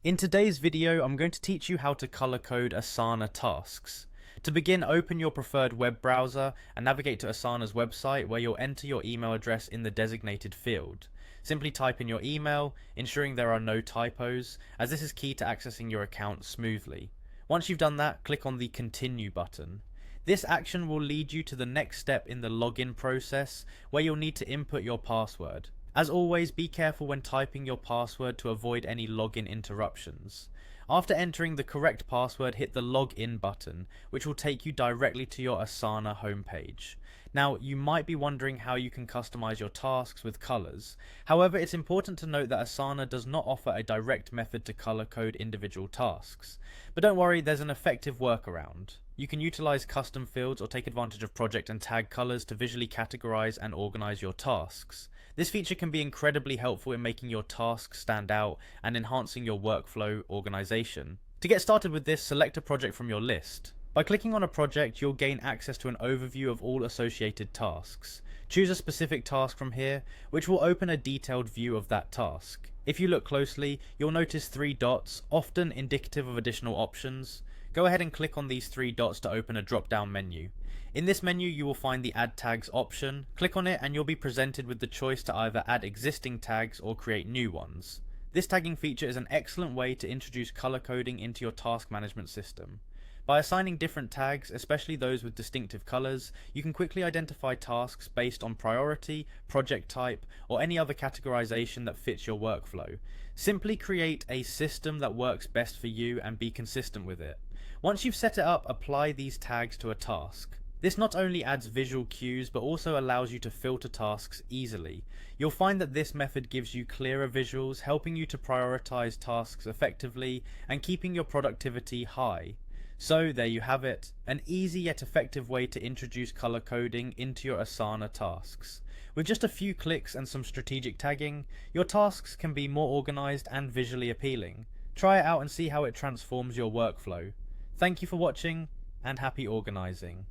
In today's video, I'm going to teach you how to color code Asana tasks. To begin, open your preferred web browser and navigate to Asana's website where you'll enter your email address in the designated field. Simply type in your email, ensuring there are no typos, as this is key to accessing your account smoothly. Once you've done that, click on the Continue button. This action will lead you to the next step in the login process, where you'll need to input your password. As always, be careful when typing your password to avoid any login interruptions. After entering the correct password, hit the Login button, which will take you directly to your Asana homepage. Now, you might be wondering how you can customize your tasks with colors. However, it's important to note that Asana does not offer a direct method to color code individual tasks. But don't worry, there's an effective workaround. You can utilize custom fields or take advantage of project and tag colors to visually categorize and organize your tasks. This feature can be incredibly helpful in making your tasks stand out and enhancing your workflow organization. To get started with this, select a project from your list. By clicking on a project, you'll gain access to an overview of all associated tasks. Choose a specific task from here, which will open a detailed view of that task. If you look closely, you'll notice 3 dots, often indicative of additional options. Go ahead and click on these 3 dots to open a drop-down menu. In this menu, you will find the Add Tags option. Click on it and you'll be presented with the choice to either add existing tags or create new ones. This tagging feature is an excellent way to introduce color coding into your task management system. By assigning different tags, especially those with distinctive colors, you can quickly identify tasks based on priority, project type, or any other categorization that fits your workflow. Simply create a system that works best for you and be consistent with it. Once you've set it up, apply these tags to a task. This not only adds visual cues, but also allows you to filter tasks easily. You'll find that this method gives you clearer visuals, helping you to prioritize tasks effectively and keeping your productivity high. So there you have it, an easy yet effective way to introduce color coding into your Asana tasks. With just a few clicks and some strategic tagging, your tasks can be more organized and visually appealing. Try it out and see how it transforms your workflow. Thank you for watching, and happy organizing.